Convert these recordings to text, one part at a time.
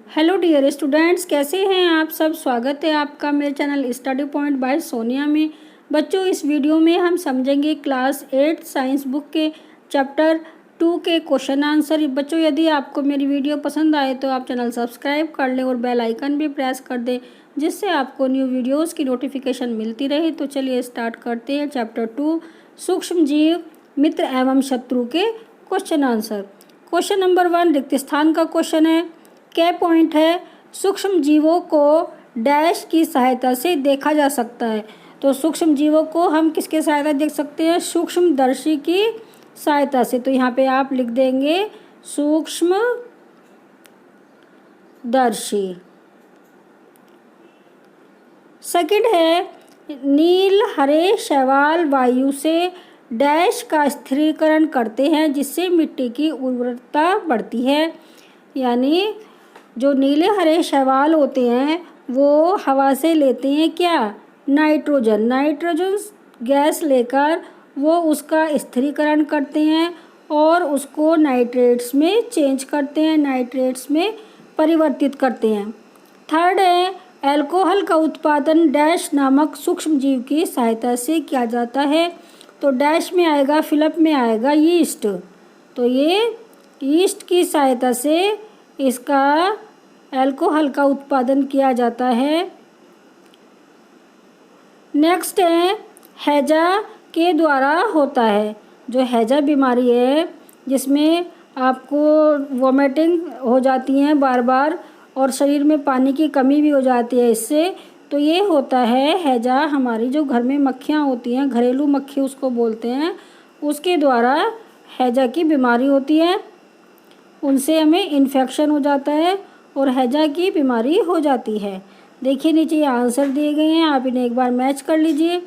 Hello dear students, कैसे हैं आप सब। स्वागत है आपका मेरे channel study point by Sonia में। बच्चों, इस वीडियो में हम समझेंगे क्लास 8 साइंस बुक के चैप्टर 2 के क्वेश्चन आंसर। बच्चों, यदि आपको मेरी वीडियो पसंद आए तो आप चैनल सब्सक्राइब कर लें और बेल आइकन भी प्रेस कर दें, जिससे आपको न्यू वीडियोज़ की नोटिफिकेशन मिलती रहे। तो चलिए स्टार्ट करते हैं चैप्टर 2 सूक्ष्म जीव, मित्र एवं शत्रु के क्वेश्चन आंसर। क्वेश्चन नंबर 1 रिक्त स्थान का क्वेश्चन है। क्या पॉइंट है, सूक्ष्म जीवों को डैश की सहायता से देखा जा सकता है। तो सूक्ष्म जीवों को हम किसके सहायता देख सकते हैं, सूक्ष्मदर्शी की सहायता से। तो यहाँ पे आप लिख देंगे सूक्ष्मदर्शी। सेकंड है, नील हरे शैवाल वायु से डैश का स्थिरीकरण करते हैं, जिससे मिट्टी की उर्वरता बढ़ती है। यानी जो नीले हरे शैवाल होते हैं वो हवा से लेते हैं क्या, नाइट्रोजन गैस लेकर वो उसका स्थिरीकरण करते हैं और उसको नाइट्रेट्स में चेंज करते हैं, नाइट्रेट्स में परिवर्तित करते हैं। थर्ड है, अल्कोहल का उत्पादन डैश नामक सूक्ष्म जीव की सहायता से किया जाता है। तो डैश में आएगा, फिलप में आएगा यीस्ट। तो ये यीस्ट की सहायता से इसका अल्कोहल का उत्पादन किया जाता है। नेक्स्ट है, हैजा के द्वारा होता है। जो हैजा बीमारी है जिसमें आपको वोमिटिंग हो जाती है बार बार और शरीर में पानी की कमी भी हो जाती है इससे, तो ये होता है हैजा। हमारी जो घर में मक्खियाँ होती हैं, घरेलू मक्खी उसको बोलते हैं, उसके द्वारा हैजा की बीमारी होती है। उनसे हमें इन्फेक्शन हो जाता है और हैजा की बीमारी हो जाती है। देखिए नीचे ये आंसर दिए गए हैं, आप इन्हें एक बार मैच कर लीजिए।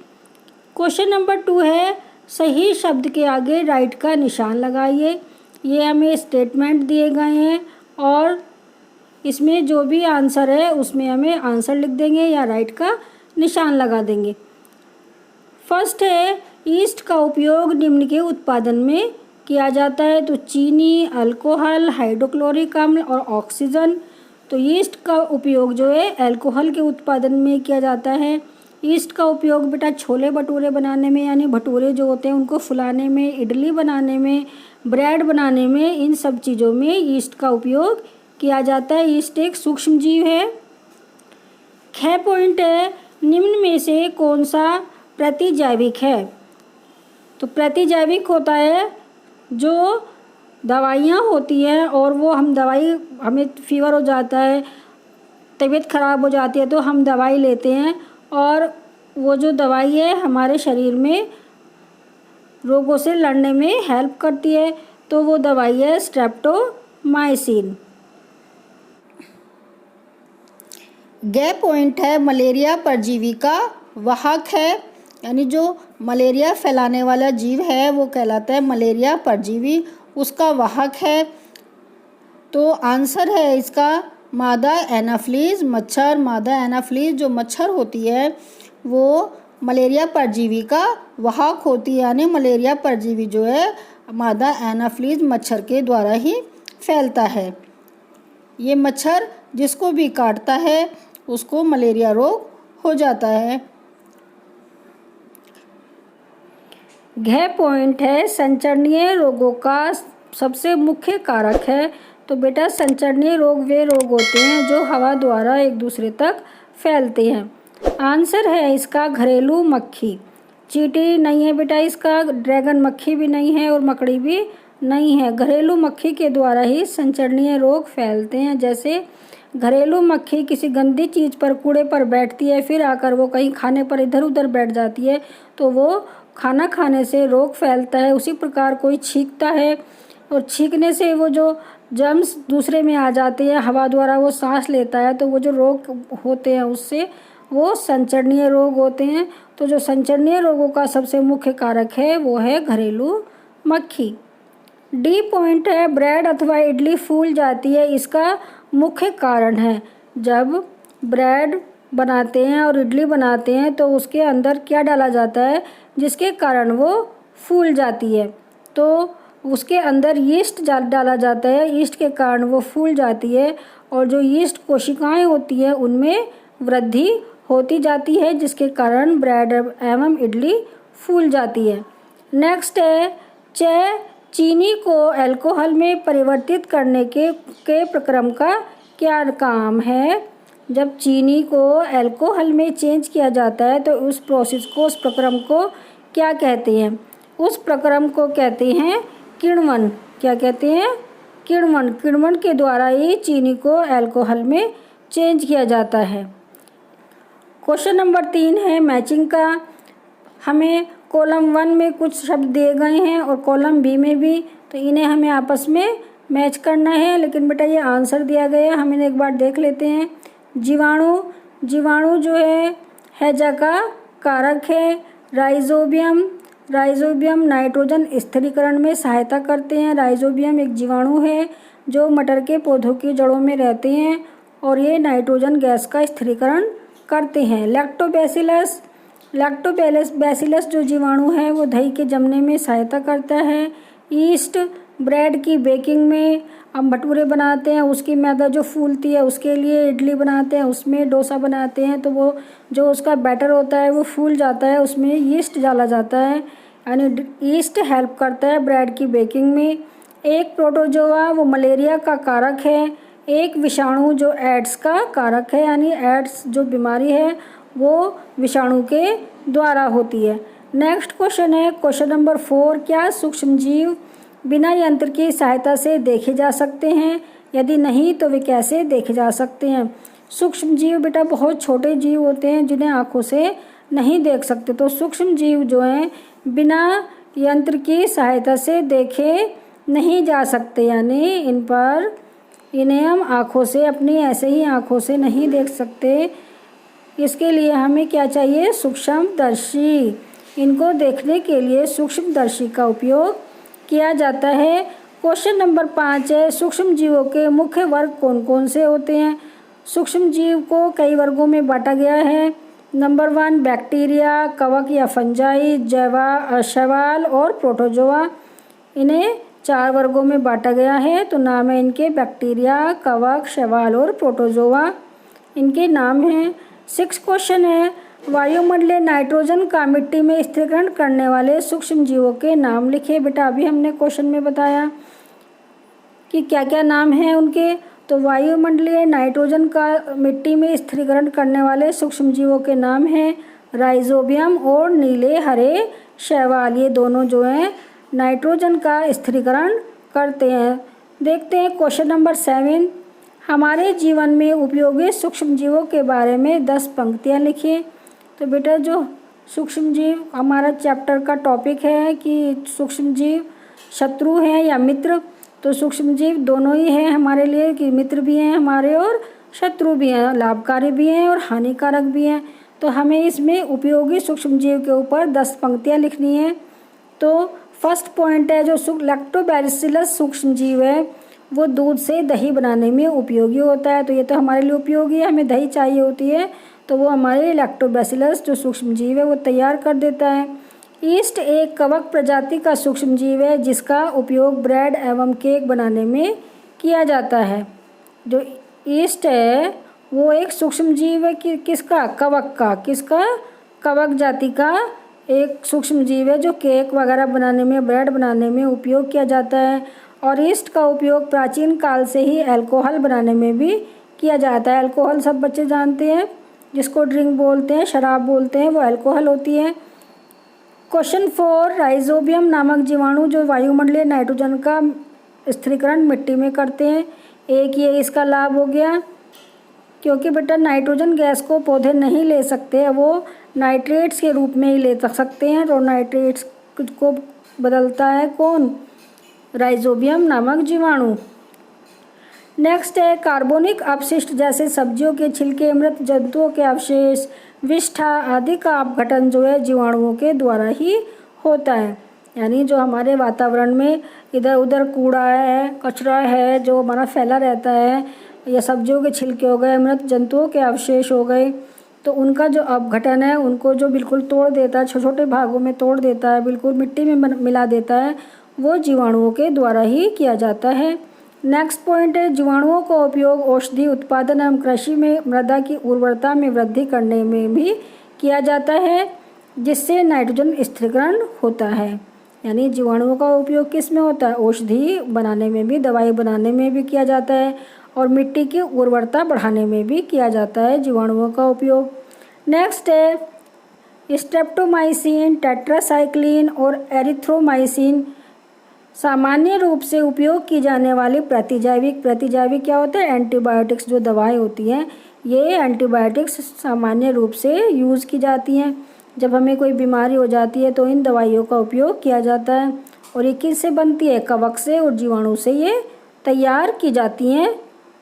क्वेश्चन नंबर 2 है, सही शब्द के आगे राइट का निशान लगाइए। ये हमें स्टेटमेंट दिए गए हैं और इसमें जो भी आंसर है उसमें हमें आंसर लिख देंगे या राइट का निशान लगा देंगे। फर्स्ट है, ईस्ट का उपयोग निम्न के उत्पादन में किया जाता है। तो चीनी, अल्कोहल, हाइड्रोक्लोरिक अम्ल और ऑक्सीजन। तो ईस्ट का उपयोग जो है अल्कोहल के उत्पादन में किया जाता है। ईस्ट का उपयोग बेटा छोले भटूरे बनाने में, यानी भटूरे जो होते हैं उनको फुलाने में, इडली बनाने में, ब्रेड बनाने में, इन सब चीज़ों में ईस्ट का उपयोग किया जाता है। ईस्ट एक सूक्ष्म जीव है। ख पॉइंट है, निम्न में से कौन सा प्रतिजैविक है। तो प्रतिजैविक होता है जो दवाइयाँ होती हैं और वो हमें फीवर हो जाता है, तबीयत ख़राब हो जाती है तो हम दवाई लेते हैं और वो जो दवाई है हमारे शरीर में रोगों से लड़ने में हेल्प करती है। तो वो दवाई है स्ट्रेप्टोमाइसिन। ग पॉइंट है, मलेरिया परजीवी का वाहक है। यानी जो मलेरिया फैलाने वाला जीव है वो कहलाता है मलेरिया परजीवी, उसका वाहक है। तो आंसर है इसका मादा एनाफ्लीज, मच्छर। मादा एनाफ्लीज जो मच्छर होती है वो मलेरिया परजीवी का वाहक होती है। यानी मलेरिया परजीवी जो है मादा एनाफ्लीज मच्छर के द्वारा ही फैलता है। ये मच्छर जिसको भी काटता है उसको मलेरिया रोग हो जाता है। घ पॉइंट है, संचरणीय रोगों का सबसे मुख्य कारक है। तो बेटा संचरणीय रोग वे रोग होते हैं जो हवा द्वारा एक दूसरे तक फैलते हैं। आंसर है इसका घरेलू मक्खी। चींटी नहीं है बेटा इसका, ड्रैगन मक्खी भी नहीं है और मकड़ी भी नहीं है। घरेलू मक्खी के द्वारा ही संचरणीय रोग फैलते हैं। जैसे घरेलू मक्खी किसी गंदी चीज़ पर, कूड़े पर बैठती है, फिर आकर वो कहीं खाने पर इधर उधर बैठ जाती है तो वो खाना खाने से रोग फैलता है। उसी प्रकार कोई छींकता है और छींकने से वो जो जर्म्स दूसरे में आ जाते हैं, हवा द्वारा वो सांस लेता है, तो वो जो रोग होते हैं उससे वो संचरणीय रोग होते हैं। तो जो संचरणीय रोगों का सबसे मुख्य कारक है वो है घरेलू मक्खी। डी पॉइंट है, ब्रेड अथवा इडली फूल जाती है, इसका मुख्य कारण है। जब ब्रेड बनाते हैं और इडली बनाते हैं तो उसके अंदर क्या डाला जाता है जिसके कारण वो फूल जाती है। तो उसके अंदर यीस्ट डाला जाता है। यीस्ट के कारण वो फूल जाती है और जो यीस्ट कोशिकाएं होती है उनमें वृद्धि होती जाती है, जिसके कारण ब्रेड एवं इडली फूल जाती है। नेक्स्ट है चाय। चीनी को अल्कोहल में परिवर्तित करने के प्रक्रम का क्या काम है? जब चीनी को अल्कोहल में चेंज किया जाता है तो उस प्रोसेस को, उस प्रक्रम को क्या कहते हैं? उस प्रक्रम को कहते हैं किण्वन। क्या कहते हैं? किण्वन। किण्वन के द्वारा ही चीनी को अल्कोहल में चेंज किया जाता है। क्वेश्चन नंबर 3 है मैचिंग का। हमें कॉलम 1 में कुछ शब्द दिए गए हैं और कॉलम बी में भी, तो इन्हें हमें आपस में मैच करना है। लेकिन बेटा ये आंसर दिया गया है, हम इन्हें एक बार देख लेते हैं। जीवाणु। जीवाणु जो है हैजा का कारक है। राइजोबियम। राइजोबियम नाइट्रोजन स्थिरीकरण में सहायता करते हैं। राइजोबियम एक जीवाणु है जो मटर के पौधों की जड़ों में रहते हैं और ये नाइट्रोजन गैस का स्थिरीकरण करते हैं। लैक्टोबैसिलस। लैक्टोबैसिलस जो जीवाणु है वो दही के जमने में सहायता करता है। ईस्ट ब्रेड की बेकिंग में, हम भटूरे बनाते हैं उसकी मैदा जो फूलती है उसके लिए, इडली बनाते हैं उसमें, डोसा बनाते हैं तो वो जो उसका बैटर होता है वो फूल जाता है, उसमें यीस्ट डाला जाता है, यानी यीस्ट हेल्प करता है ब्रेड की बेकिंग में। एक प्रोटोजोआ वो मलेरिया का कारक है। एक विषाणु जो एड्स का कारक है, यानी एड्स जो बीमारी है वो विषाणु के द्वारा होती है। नेक्स्ट क्वेश्चन है क्वेश्चन नंबर 4। क्या सूक्ष्मजीव बिना यंत्र की सहायता से देखे जा सकते हैं? यदि नहीं तो वे कैसे देखे जा सकते हैं? सूक्ष्मजीव बेटा बहुत छोटे जीव होते हैं जिन्हें आँखों से नहीं देख सकते। तो सूक्ष्मजीव जो हैं बिना यंत्र की सहायता से देखे नहीं जा सकते, यानी इन्हें हम आँखों से, अपनी ऐसे ही आँखों से नहीं देख सकते। इसके लिए हमें क्या चाहिए? सूक्ष्मदर्शी। इनको देखने के लिए सूक्ष्मदर्शी का उपयोग किया जाता है। क्वेश्चन नंबर 5 है सूक्ष्मजीवों के मुख्य वर्ग कौन कौन से होते हैं? सूक्ष्मजीव को कई वर्गों में बांटा गया है। नंबर 1 बैक्टीरिया, कवक या फंजाई, शैवाल और प्रोटोजोआ। इन्हें 4 वर्गों में बांटा गया है। तो नाम है इनके बैक्टीरिया, कवक, शैवाल और प्रोटोजोआ, इनके नाम हैं। 6 क्वेश्चन है वायुमंडलीय नाइट्रोजन का मिट्टी में स्थिरीकरण करने वाले सूक्ष्मजीवों के नाम लिखे। बेटा अभी हमने क्वेश्चन में बताया कि क्या क्या नाम हैं उनके। तो वायुमंडलीय नाइट्रोजन का मिट्टी में स्थिरीकरण करने वाले सूक्ष्मजीवों के नाम हैं राइजोबियम और नीले हरे शैवाल। ये दोनों जो हैं नाइट्रोजन का स्थिरीकरण करते हैं। देखते हैं क्वेश्चन नंबर 7। हमारे जीवन में उपयोगी सूक्ष्मजीवों के बारे में 10 पंक्तियाँ लिखिए। तो बेटा जो सूक्ष्मजीव हमारा चैप्टर का टॉपिक है कि सूक्ष्मजीव शत्रु हैं या मित्र, तो सूक्ष्मजीव दोनों ही हैं हमारे लिए, कि मित्र भी हैं हमारे और शत्रु भी हैं, लाभकारी भी हैं और हानिकारक भी हैं। तो हमें इसमें उपयोगी सूक्ष्मजीव के ऊपर 10 पंक्तियाँ लिखनी हैं। तो फर्स्ट पॉइंट है जो लैक्टोबैसिलस सूक्ष्मजीव है वो दूध से दही बनाने में उपयोगी होता है। तो ये तो हमारे लिए उपयोगी है, हमें दही चाहिए होती है तो वो हमारे लैक्टोबैसिलस जो सूक्ष्मजीव है वो तैयार कर देता है। ईस्ट एक कवक प्रजाति का सूक्ष्मजीव है जिसका उपयोग ब्रेड एवं केक बनाने में किया जाता है। जो ईस्ट है वो एक सूक्ष्मजीव है कि किसका? कवक का। किसका? कवक जाति का एक सूक्ष्मजीव है जो केक वगैरह बनाने में, ब्रेड बनाने में उपयोग किया जाता है। और ईस्ट का उपयोग प्राचीन काल से ही अल्कोहल बनाने में भी किया जाता है। अल्कोहल सब बच्चे जानते हैं, जिसको ड्रिंक बोलते हैं, शराब बोलते हैं, वो अल्कोहल होती है। क्वेश्चन 4 राइजोबियम नामक जीवाणु जो वायुमंडलीय नाइट्रोजन का स्थिरीकरण मिट्टी में करते हैं। एक ये इसका लाभ हो गया, क्योंकि बेटा नाइट्रोजन गैस को पौधे नहीं ले सकते, वो नाइट्रेट्स के रूप में ही ले सकते हैं। तो नाइट्रेट्स को बदलता है कौन? राइजोबियम नामक जीवाणु। नेक्स्ट है कार्बनिक अपशिष्ट जैसे सब्जियों के छिलके, मृत जंतुओं के अवशेष, विष्ठा आदि का अपघटन जो है जीवाणुओं के द्वारा ही होता है। यानी जो हमारे वातावरण में इधर उधर कूड़ा है, कचरा है जो हमारा फैला रहता है, या सब्जियों के छिलके हो गए, मृत जंतुओं के अवशेष हो गए, तो उनका जो अपघटन है उनको जो बिल्कुल तोड़ देता है, छोटे छोटे भागों में तोड़ देता है, बिल्कुल मिट्टी में मिला देता है, वो जीवाणुओं के द्वारा ही किया जाता है। नेक्स्ट पॉइंट है, जीवाणुओं का उपयोग औषधि उत्पादन एवं कृषि में मृदा की उर्वरता में वृद्धि करने में भी किया जाता है, जिससे नाइट्रोजन स्थिरीकरण होता है। यानी जीवाणुओं का उपयोग किस में होता है? औषधि बनाने में भी, दवाई बनाने में भी किया जाता है, और मिट्टी की उर्वरता बढ़ाने में भी किया जाता है जीवाणुओं का उपयोग। नेक्स्ट है स्ट्रेप्टोमाइसिन, टेट्रासाइक्लिन और एरिथ्रोमाइसिन सामान्य रूप से उपयोग की जाने वाली प्रतिजैविक क्या होते हैं? एंटीबायोटिक्स जो दवाएं होती हैं, ये एंटीबायोटिक्स सामान्य रूप से यूज़ की जाती हैं। जब हमें कोई बीमारी हो जाती है तो इन दवाइयों का उपयोग किया जाता है। और ये किससे बनती है? कवक से और जीवाणु से ये तैयार की जाती हैं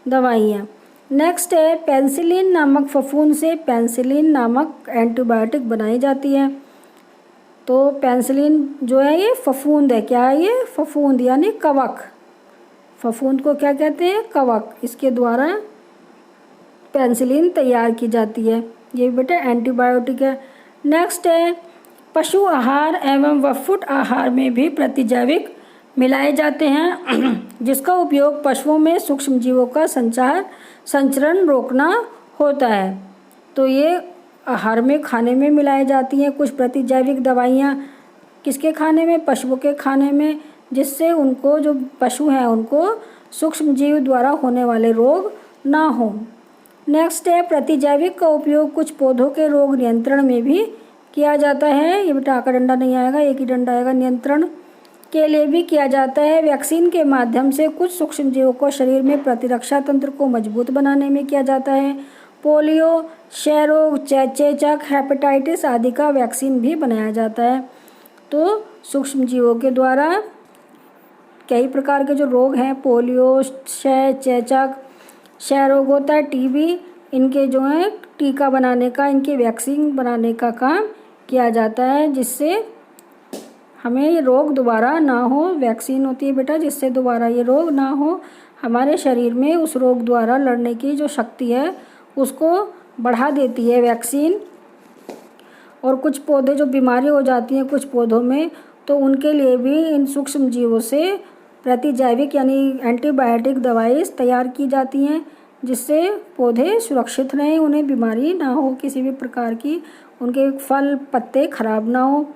दवाइयाँ। नेक्स्ट है पेनिसिलिन नामक फफूंद से पेनिसिलिन नामक एंटीबायोटिक बनाई जाती है। तो पेनिसिलिन जो है ये फफूंद है। क्या है ये? फफूंद यानी कवक। फफूंद को क्या कहते हैं? कवक। इसके द्वारा पेनिसिलिन तैयार की जाती है। ये बेटा एंटीबायोटिक है। नेक्स्ट है पशु आहार एवं वफुट आहार में भी प्रतिजैविक मिलाए जाते हैं जिसका उपयोग पशुओं में सूक्ष्म जीवों का संचरण रोकना होता है। तो ये आहार में, खाने में मिलाई जाती हैं कुछ प्रतिजैविक दवाइयाँ। किसके खाने में? पशुओं के खाने में, जिससे उनको, जो पशु हैं, उनको सूक्ष्म जीव द्वारा होने वाले रोग ना हो। नेक्स्ट है प्रतिजैविक का उपयोग कुछ पौधों के रोग नियंत्रण में भी किया जाता है। ये बेटा आका डंडा नहीं आएगा, एक ही डंडा आएगा। नियंत्रण के लिए भी किया जाता है। वैक्सीन के माध्यम से कुछ सूक्ष्म जीवों को शरीर में प्रतिरक्षा तंत्र को मजबूत बनाने में किया जाता है। पोलियो, क्षय रोग, चेचक, हेपेटाइटिस आदि का वैक्सीन भी बनाया जाता है। तो सूक्ष्म जीवों के द्वारा कई प्रकार के जो रोग हैं, पोलियो, क्षय, चेचक, क्षय रोग होता है, टीबी, इनके जो है टीका बनाने का, इनके वैक्सीन बनाने का काम किया जाता है, जिससे हमें ये रोग दोबारा ना हो। वैक्सीन होती है बेटा जिससे दोबारा ये रोग ना हो। हमारे शरीर में उस रोग द्वारा लड़ने की जो शक्ति है उसको बढ़ा देती है वैक्सीन। और कुछ पौधे जो बीमारी हो जाती हैं कुछ पौधों में, तो उनके लिए भी इन सूक्ष्म जीवों से प्रतिजैविक यानी एंटीबायोटिक दवाई तैयार की जाती हैं, जिससे पौधे सुरक्षित रहें, उन्हें बीमारी ना हो किसी भी प्रकार की, उनके फल पत्ते खराब ना हो।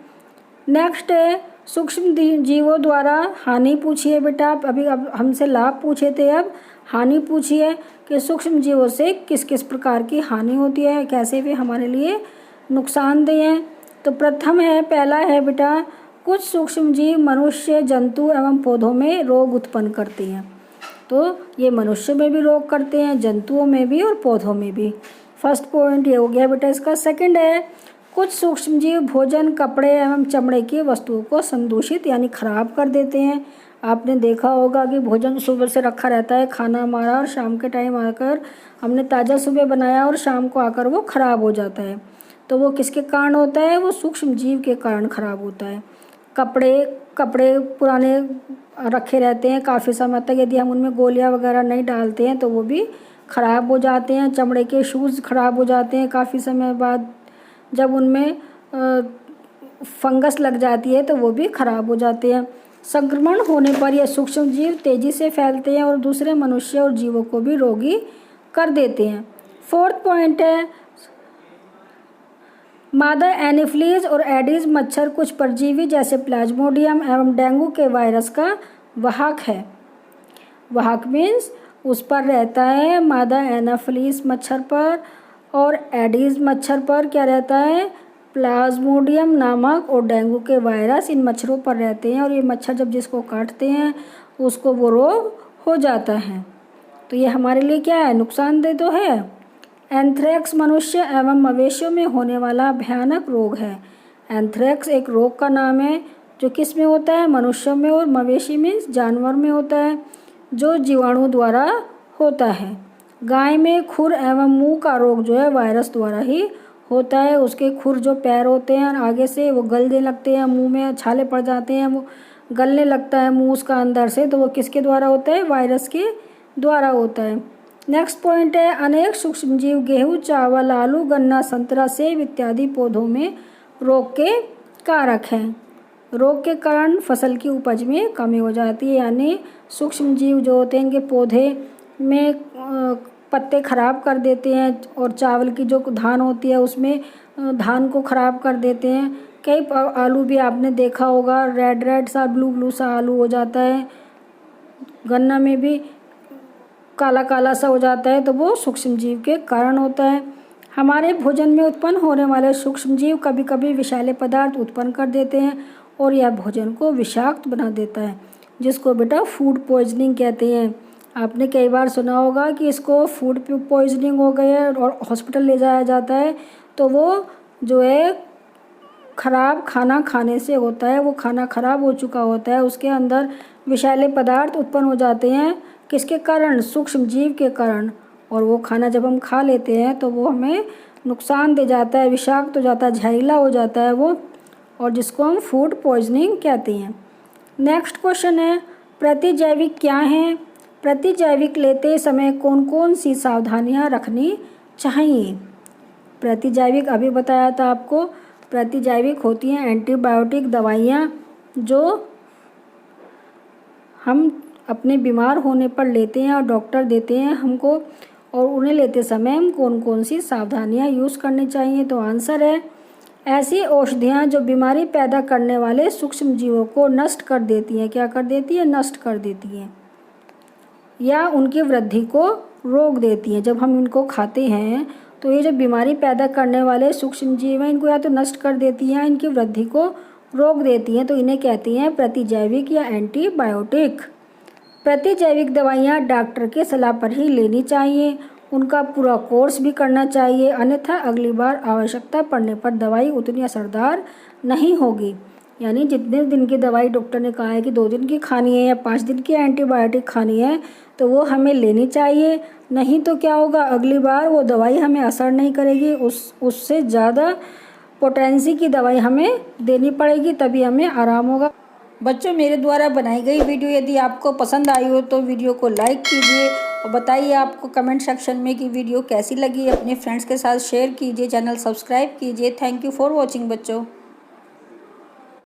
नेक्स्ट है सूक्ष्म जीवों द्वारा हानि पूछिए बेटा। अभी अब हमसे लाभ पूछे थे, अब हानि पूछिए कि सूक्ष्म जीवों से किस किस प्रकार की हानि होती है, कैसे वे हमारे लिए नुकसानदेह हैं। तो प्रथम है, पहला है बेटा, कुछ सूक्ष्म जीव मनुष्य, जंतु एवं पौधों में रोग उत्पन्न करते हैं। तो ये मनुष्य में भी रोग करते हैं, जंतुओं में भी और पौधों में भी। फर्स्ट पॉइंट ये हो गया बेटा इसका। सेकंड है कुछ सूक्ष्म जीव भोजन, कपड़े एवं चमड़े की वस्तुओं को संदूषित यानी खराब कर देते हैं। आपने देखा होगा कि भोजन सुबह से रखा रहता है, खाना हमारा, और शाम के टाइम आकर हमने ताज़ा सुबह बनाया और शाम को आकर वो ख़राब हो जाता है। तो वो किसके कारण होता है? वो सूक्ष्म जीव के कारण ख़राब होता है। कपड़े पुराने रखे रहते हैं काफ़ी समय तक, यदि हम उनमें गोलियां वगैरह नहीं डालते हैं तो वो भी ख़राब हो जाते हैं। चमड़े के शूज़ ख़राब हो जाते हैं काफ़ी समय बाद, जब उनमें फंगस लग जाती है तो वो भी ख़राब हो जाते हैं। संक्रमण होने पर यह सूक्ष्म जीव तेज़ी से फैलते हैं और दूसरे मनुष्य और जीवों को भी रोगी कर देते हैं। फोर्थ पॉइंट है मादा एनीफ्लीज और एडीज मच्छर कुछ परजीवी जैसे प्लाज्मोडियम एवं डेंगू के वायरस का वाहक है। वाहक मीन्स उस पर रहता है, मादा एनाफ्लीज मच्छर पर और एडीज मच्छर पर क्या रहता है? प्लाज्मोडियम नामक और डेंगू के वायरस इन मच्छरों पर रहते हैं, और ये मच्छर जब जिसको काटते हैं उसको वो रोग हो जाता है। तो ये हमारे लिए क्या है? नुकसानदेह तो है। एंथ्रेक्स मनुष्य एवं मवेशियों में होने वाला भयानक रोग है। एंथ्रेक्स एक रोग का नाम है जो किस में होता है? मनुष्यों में, और मवेशी में जानवर में होता है, जो जीवाणु द्वारा होता है। गाय में खुर एवं मुंह का रोग जो है वायरस द्वारा ही होता है। उसके खुर जो पैर होते हैं आगे से वो गलने लगते हैं, मुंह में छाले पड़ जाते हैं, वो गलने लगता है मुंह उसका अंदर से, तो वो किसके द्वारा होता है? वायरस के द्वारा होता है। नेक्स्ट पॉइंट है अनेक सूक्ष्मजीव गेहूं, चावल, आलू, गन्ना, संतरा, सेब इत्यादि पौधों में रोग के कारक हैं। रोग के कारण फसल की उपज में कमी हो जाती है, यानी सूक्ष्म जीव जो होते हैं इनके पौधे में पत्ते खराब कर देते हैं और चावल की जो धान होती है उसमें धान को ख़राब कर देते हैं। कई आलू भी आपने देखा होगा, रेड रेड सा ब्लू ब्लू सा आलू हो जाता है, गन्ना में भी काला काला सा हो जाता है, तो वो सूक्ष्म जीव के कारण होता है। हमारे भोजन में उत्पन्न होने वाले सूक्ष्म जीव कभी कभी विषैले पदार्थ उत्पन्न कर देते हैं और यह भोजन को विषाक्त बना देता है, जिसको बेटा फूड पॉइजनिंग कहते हैं। आपने कई बार सुना होगा कि इसको फूड पॉइजनिंग हो गई है और हॉस्पिटल ले जाया जाता है, तो वो जो है ख़राब खाना खाने से होता है। वो खाना ख़राब हो चुका होता है, उसके अंदर विषैले पदार्थ उत्पन्न हो जाते हैं। किसके कारण? सूक्ष्म जीव के कारण। और वो खाना जब हम खा लेते हैं तो वो हमें नुकसान दे जाता है, विषाक्त हो जाता है, जहरीला हो जाता है वो, और जिसको हम फूड पॉइजनिंग कहते हैं। नेक्स्ट क्वेश्चन है, प्रतिजैविक क्या हैं? प्रतिजैविक लेते समय कौन कौन सी सावधानियां रखनी चाहिए? प्रतिजैविक अभी बताया था आपको, प्रतिजैविक होती हैं एंटीबायोटिक दवाइयाँ जो हम अपने बीमार होने पर लेते हैं और डॉक्टर देते हैं हमको, और उन्हें लेते समय हम कौन कौन सी सावधानियां यूज़ करनी चाहिए? तो आंसर है, ऐसी औषधियाँ जो बीमारी पैदा करने वाले सूक्ष्म जीवों को नष्ट कर देती हैं। क्या कर देती है? नष्ट कर देती हैं, या उनकी वृद्धि को रोक देती हैं। जब हम इनको खाते हैं तो ये जो बीमारी पैदा करने वाले सूक्ष्म जीव हैं इनको या तो नष्ट कर देती हैं, इनकी वृद्धि को रोक देती हैं, तो इन्हें कहती हैं प्रतिजैविक या एंटीबायोटिक। प्रतिजैविक दवाइयाँ डॉक्टर के सलाह पर ही लेनी चाहिए, उनका पूरा कोर्स भी करना चाहिए, अन्यथा अगली बार आवश्यकता पड़ने पर दवाई उतनी असरदार नहीं होगी। यानी जितने दिन की दवाई डॉक्टर ने कहा है कि 2 दिन की खानी है या 5 दिन की एंटीबायोटिक खानी है, तो वो हमें लेनी चाहिए। नहीं तो क्या होगा, अगली बार वो दवाई हमें असर नहीं करेगी, उससे ज़्यादा पोटेंसी की दवाई हमें देनी पड़ेगी, तभी हमें आराम होगा। बच्चों, मेरे द्वारा बनाई गई वीडियो यदि आपको पसंद आई हो तो वीडियो को लाइक कीजिए और बताइए आपको कमेंट सेक्शन में कि वीडियो कैसी लगी। अपने फ्रेंड्स के साथ शेयर कीजिए, चैनल सब्सक्राइब कीजिए। थैंक यू फॉर वॉचिंग बच्चों।